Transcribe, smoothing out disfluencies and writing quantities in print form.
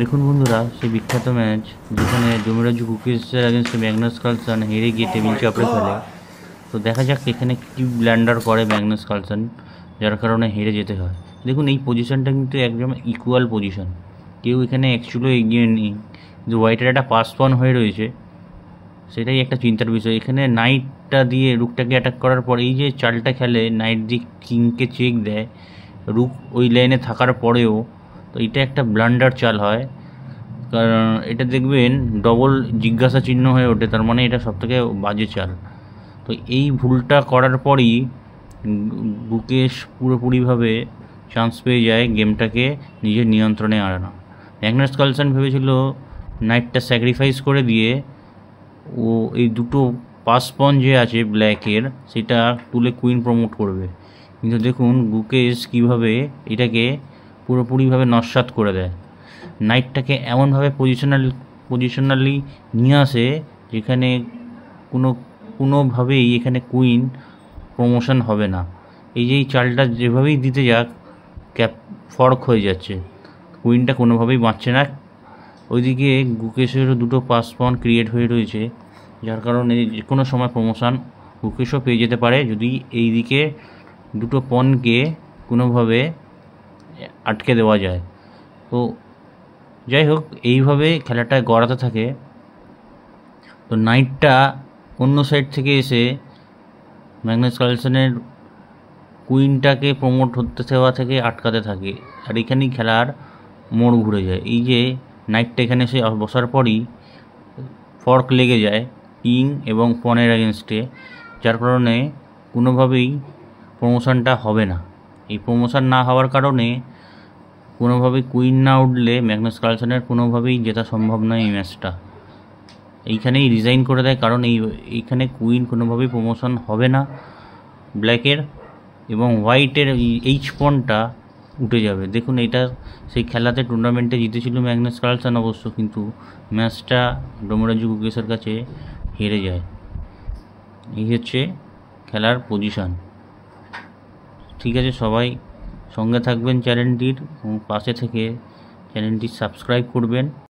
দেখুন বন্ধুরা, সেই বিখ্যাত ম্যাচ যেখানে ডোমিরাজু কুকিজের অ্যাগেন্স্টে ম্যাগনাস কার্লসন হেরে গিয়ে টেবিল চাপড়ে ফেলে। তো দেখা যাক এখানে কী ব্ল্যান্ডার করে ম্যাগনাস কার্লসন, যার কারণে হেরে যেতে হয়। দেখুন এই পজিশনটা কিন্তু একদম ইকুয়াল পজিশন, কেউ এখানে অ্যাকচুয়ালি এগিয়ে নেই, কিন্তু হোয়াইটের একটা পাস পন হয়ে রয়েছে, সেটাই একটা চিন্তার বিষয়। এখানে নাইটটা দিয়ে রুকটাকে অ্যাটাক করার পর এই যে চালটা খেলে, নাইট দিয়ে কিংকে চেক দেয়, রুক ওই লাইনে থাকার পরেও, তো এটা একটা ব্লান্ডার চাল হয়। কারণ এটা দেখবেন ডবল জিজ্ঞাসা চিহ্ন হয়ে ওঠে, তার মানে এটা সবথেকে বাজে চাল। তো এই ভুলটা করার পরই গুকেশ পুরোপুরিভাবে চান্স পেয়ে যায় গেমটাকে নিজের নিয়ন্ত্রণে আনা। ম্যাগনাস কার্লসন ভেবেছিল নাইটটা স্যাক্রিফাইস করে দিয়ে ও এই দুটো পাস পন যে আছে ব্ল্যাকের, সেটা তুলে কুইন প্রমোট করবে, কিন্তু দেখুন গুকেশ কীভাবে এটাকে পুরোপুরিভাবে নস্যাৎ করে দেয়। নাইটটাকে এমনভাবে পজিশনালি নিয়ে আসে যেখানে কোনোভাবেই এখানে কুইন প্রমোশন হবে না। এই যে এই চালটা যেভাবেই দিতে যাক ফর্ক হয়ে যাচ্ছে, কুইনটা কোনোভাবেই বাঁচছে না। ওইদিকে গুকেশেরও দুটো পাস পন ক্রিয়েট হয়ে রয়েছে, যার কারণে যে কোনো সময় প্রমোশন গুকেশও পেয়ে যেতে পারে যদি এই দিকে দুটো পনকে কোনোভাবে আটকে দেওয়া যায়। তো যাই হোক, এইভাবে খেলাটা গড়াতে থাকে। তো নাইটটা অন্য সাইড থেকে এসে ম্যাগনাস কার্লসনের কুইনটাকে প্রমোট হতে দেওয়া থেকে আটকাতে থাকে, আর এখানেই খেলার মোড় ঘুরে যায়। এই যে নাইটটা এখানে এসে বসার পরই ফর্ক লেগে যায় কিং এবং পনের অ্যাগেনস্টে, যার কারণে কোনোভাবেই প্রমোশনটা হবে না। এই প্রমোশন না হওয়ার কারণে কোনোভাবেই কুইন না উঠলে ম্যাগনাস কার্লসনের কোনোভাবেই জেতা সম্ভব নয় এই ম্যাচটা। এইখানেই রিজাইন করে দেয়, কারণ এইখানে কুইন কোনোভাবেই প্রমোশন হবে না ব্ল্যাকের, এবং হোয়াইটের এইচ পনটা উঠে যাবে। দেখুন এটা সেই খেলাতে টুর্নামেন্টে জিতেছিল ম্যাগনাস কার্লসন অবশ্য, কিন্তু ম্যাচটা ডোমিরাজু কুকেশের কাছে হেরে যায়। এই হচ্ছে খেলার পজিশন। ঠিক আছে, সবাই সঙ্গে থাকবেন চ্যানেলটির এবং পাশে থেকে চ্যানেলটি সাবস্ক্রাইব করবেন।